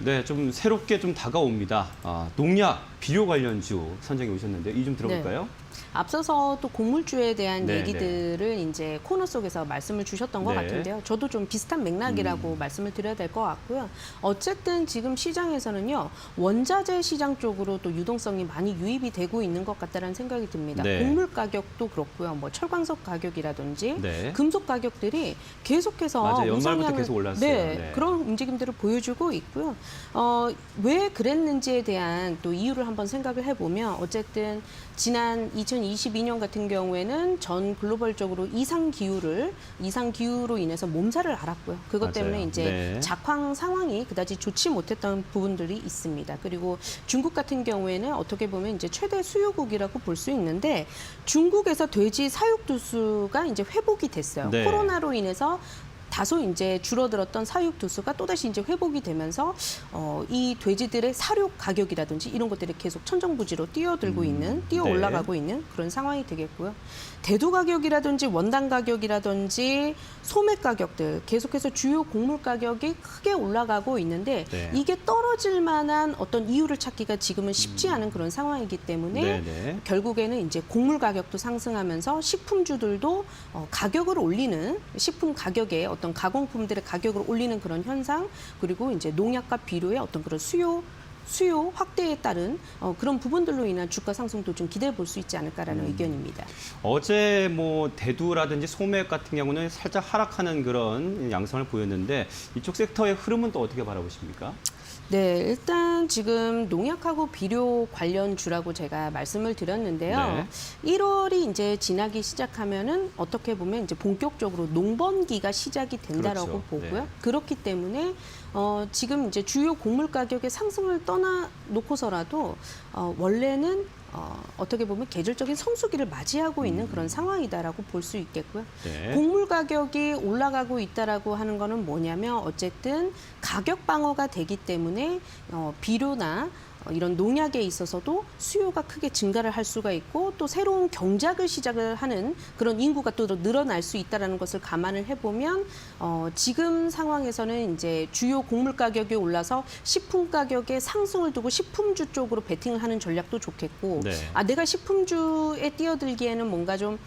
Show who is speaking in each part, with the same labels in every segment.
Speaker 1: 네, 좀 새롭게 좀 다가옵니다. 농약, 비료 관련주 선정해 오셨는데 이 좀 들어볼까요?
Speaker 2: 앞서서 또 곡물주에 대한
Speaker 1: 네,
Speaker 2: 얘기들을 이제 코너 속에서 말씀을 주셨던 것
Speaker 1: 네.
Speaker 2: 같은데요. 저도 좀 비슷한 맥락이라고 말씀을 드려야 될 것 같고요. 어쨌든 지금 시장에서는요, 원자재 시장 쪽으로 또 유동성이 많이 유입이 되고 있는 것 같다는 생각이 듭니다.
Speaker 1: 네.
Speaker 2: 곡물 가격도 그렇고요. 뭐 철광석 가격이라든지
Speaker 1: 네.
Speaker 2: 금속 가격들이 계속해서
Speaker 1: 맞아요. 연말부터
Speaker 2: 우상향을-
Speaker 1: 계속 올랐어요.
Speaker 2: 네,
Speaker 1: 네.
Speaker 2: 그런 움직임들을 보여주고 있고요. 왜 그랬는지에 대한 또 이유를 한번 생각을 해보면 어쨌든 지난 2022년 같은 경우에는 전 글로벌적으로 이상 기후로 인해서 몸살을 앓았고요. 그것
Speaker 1: 맞아요.
Speaker 2: 때문에 이제
Speaker 1: 네.
Speaker 2: 작황 상황이 그다지 좋지 못했던 부분들이 있습니다. 그리고 중국 같은 경우에는 어떻게 보면 이제 최대 수요국이라고 볼 수 있는데 중국에서 돼지 사육 두수가 이제 회복이 됐어요.
Speaker 1: 네.
Speaker 2: 코로나로 인해서 다소 이제 줄어들었던 사육 두수가 또다시 이제 회복이 되면서 이 돼지들의 사료 가격이라든지 이런 것들이 계속 천정부지로 뛰어
Speaker 1: 네.
Speaker 2: 올라가고 있는 그런 상황이 되겠고요. 대두 가격이라든지 원당 가격이라든지 소매 가격들 계속해서 주요 곡물 가격이 크게 올라가고 있는데
Speaker 1: 네.
Speaker 2: 이게 떨어질 만한 어떤 이유를 찾기가 지금은 쉽지 않은 그런 상황이기 때문에
Speaker 1: 네.
Speaker 2: 결국에는 이제 곡물 가격도 상승하면서 식품주들도 가격을 올리는 식품 가격에 어떤 가공품들의 가격을 올리는 그런 현상 그리고 이제 농약과 비료의 어떤 그런 수요 확대에 따른 그런 부분들로 인한 주가 상승도 좀 기대해 볼 수 있지 않을까라는 의견입니다.
Speaker 1: 어제 뭐 대두라든지 소맥 같은 경우는 살짝 하락하는 그런 양상을 보였는데 이쪽 섹터의 흐름은 또 어떻게 바라보십니까?
Speaker 2: 네, 일단 지금 농약하고 비료 관련주라고 제가 말씀을 드렸는데요.
Speaker 1: 네.
Speaker 2: 1월이 이제 지나기 시작하면은 어떻게 보면 이제 본격적으로 농번기가 시작이 된다라고
Speaker 1: 그렇죠.
Speaker 2: 보고요.
Speaker 1: 네.
Speaker 2: 그렇기 때문에 지금 이제 주요 곡물 가격의 상승을 떠나 놓고서라도 원래는 어떻게 보면 계절적인 성수기를 맞이하고 있는 그런 상황이다라고 볼 수 있겠고요.
Speaker 1: 네.
Speaker 2: 곡물 가격이 올라가고 있다라고 하는 거는 뭐냐면 어쨌든 가격 방어가 되기 때문에 비료나 이런 농약에 있어서도 수요가 크게 증가를 할 수가 있고 또 새로운 경작을 시작을 하는 그런 인구가 또 늘어날 수 있다라는 것을 감안을 해보면 지금 상황에서는 이제 주요 곡물 가격이 올라서 식품 가격에 상승을 두고 식품주 쪽으로 베팅을 하는 전략도 좋겠고
Speaker 1: 네.
Speaker 2: 내가 식품주에 뛰어들기에는 뭔가 좀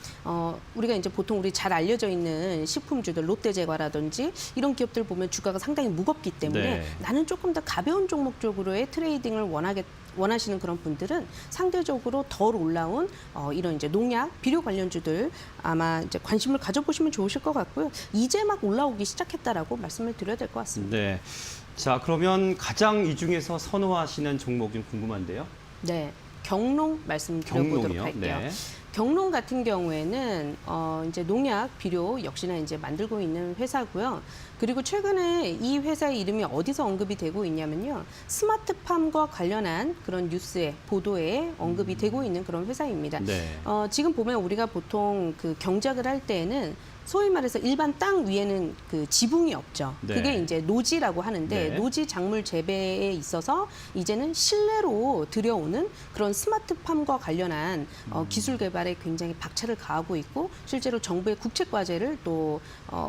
Speaker 2: 우리가 이제 보통 우리 잘 알려져 있는 식품주들 롯데제과라든지 이런 기업들 보면 주가가 상당히 무겁기 때문에
Speaker 1: 네.
Speaker 2: 나는 조금 더 가벼운 종목 쪽으로의 트레이딩을 원하시는 그런 분들은 상대적으로 덜 올라온 이런 이제 농약, 비료 관련주들 아마 이제 관심을 가져보시면 좋으실 것 같고요. 이제 막 올라오기 시작했다라고 말씀을 드려야 될 것 같습니다.
Speaker 1: 네. 자, 그러면 가장 이 중에서 선호하시는 종목 좀 궁금한데요.
Speaker 2: 네, 경농 말씀드려보도록
Speaker 1: 경농이요.
Speaker 2: 할게요.
Speaker 1: 네.
Speaker 2: 경농 같은 경우에는 이제 농약, 비료 역시나 이제 만들고 있는 회사고요. 그리고 최근에 이 회사의 이름이 어디서 언급이 되고 있냐면요. 스마트팜과 관련한 그런 뉴스에 보도에 언급이 되고 있는 그런 회사입니다.
Speaker 1: 네.
Speaker 2: 지금 보면 우리가 보통 그 경작을 할 때에는 소위 말해서 일반 땅 위에는 그 지붕이 없죠.
Speaker 1: 네.
Speaker 2: 그게 이제 노지라고 하는데
Speaker 1: 네.
Speaker 2: 노지 작물 재배에 있어서 이제는 실내로 들여오는 그런 스마트팜과 관련한 기술 개발에 굉장히 박차를 가하고 있고 실제로 정부의 국책 과제를 또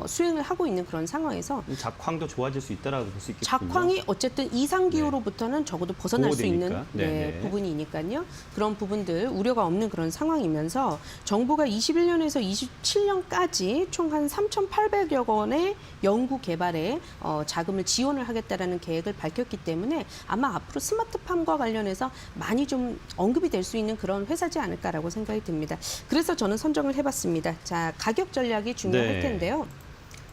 Speaker 2: 수행을 하고 있는 그런 상황에서
Speaker 1: 작황도 좋아질 수 있다라고 볼 수 있겠군요.
Speaker 2: 작황이 어쨌든 이상 기후로부터는 적어도 벗어날 수 있는
Speaker 1: 보호되니까. 네.
Speaker 2: 부분이니까요. 그런 부분들 우려가 없는 그런 상황이면서 정부가 21년에서 27년까지 총 한 3,800여 원의 연구 개발에 자금을 지원을 하겠다라는 계획을 밝혔기 때문에 아마 앞으로 스마트팜과 관련해서 많이 좀 언급이 될 수 있는 그런 회사지 않을까라고 생각이 듭니다. 그래서 저는 선정을 해봤습니다. 자, 가격 전략이 중요할
Speaker 1: 네.
Speaker 2: 텐데요.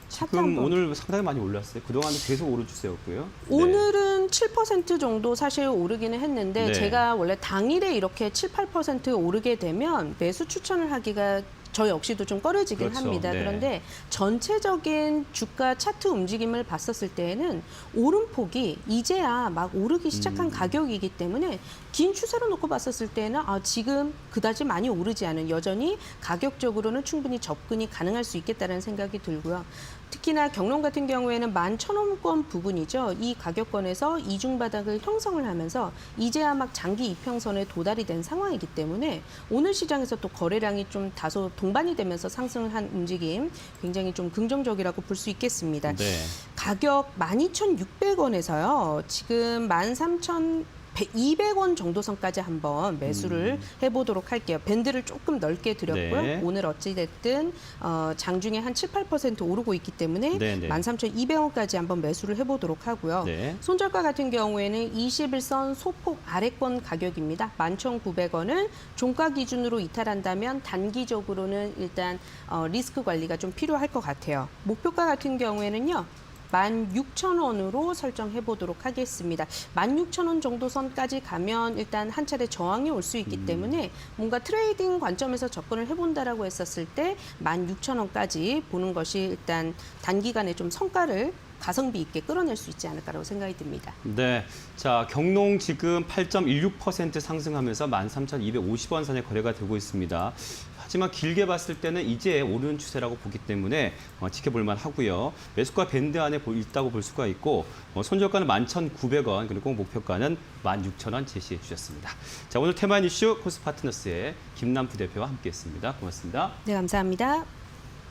Speaker 2: 차트
Speaker 1: 지금
Speaker 2: 한번.
Speaker 1: 오늘 상당히 많이 올랐어요. 그동안은 계속 오르주세였고요. 네.
Speaker 2: 오늘은 7% 정도 사실 오르기는 했는데
Speaker 1: 네.
Speaker 2: 제가 원래 당일에 이렇게 7, 8% 오르게 되면 매수 추천을 하기가 저 역시도 좀 꺼려지긴
Speaker 1: 그렇죠.
Speaker 2: 합니다.
Speaker 1: 네.
Speaker 2: 그런데 전체적인 주가 차트 움직임을 봤었을 때에는 오름폭이 이제야 막 오르기 시작한 가격이기 때문에 긴 추세로 놓고 봤었을 때는 지금 그다지 많이 오르지 않은 여전히 가격적으로는 충분히 접근이 가능할 수 있겠다는 생각이 들고요. 특히나 경농 같은 경우에는 11,000원권 부분이죠. 이 가격권에서 이중 바닥을 형성을 하면서 이제야 막 장기 이평선에 도달이 된 상황이기 때문에 오늘 시장에서 또 거래량이 좀 다소 동반이 되면서 상승을 한 움직임 굉장히 좀 긍정적이라고 볼 수 있겠습니다.
Speaker 1: 네.
Speaker 2: 가격 12,600원에서요. 지금 13,200원 정도 선까지 한번 매수를 해보도록 할게요. 밴드를 조금 넓게 드렸고요.
Speaker 1: 네.
Speaker 2: 오늘 어찌됐든 장중에 한 7, 8% 오르고 있기 때문에
Speaker 1: 네, 네.
Speaker 2: 13,200원까지 한번 매수를 해보도록 하고요.
Speaker 1: 네.
Speaker 2: 손절가 같은 경우에는 21선 소폭 아래권 가격입니다. 11,900원을 종가 기준으로 이탈한다면 단기적으로는 일단 리스크 관리가 좀 필요할 것 같아요. 목표가 같은 경우에는요. 16,000원으로 설정해 보도록 하겠습니다. 16,000원 정도 선까지 가면 일단 한 차례 저항이 올 수 있기 때문에 뭔가 트레이딩 관점에서 접근을 해본다라고 했었을 때 16,000원까지 보는 것이 일단 단기간에 좀 성과를 가성비 있게 끌어낼 수 있지 않을까라고 생각이 듭니다.
Speaker 1: 네. 자, 경농 지금 8.16% 상승하면서 13,250원 선에 거래가 되고 있습니다. 하지만 길게 봤을 때는 이제 오르는 추세라고 보기 때문에 지켜볼 만하고요. 매수가 밴드 안에 있다고 볼 수가 있고 손절가는 11,900원 그리고 목표가는 16,000원 제시해 주셨습니다. 자, 오늘 테마 이슈 코스파트너스의 김남프 대표와 함께했습니다. 고맙습니다.
Speaker 2: 네, 감사합니다.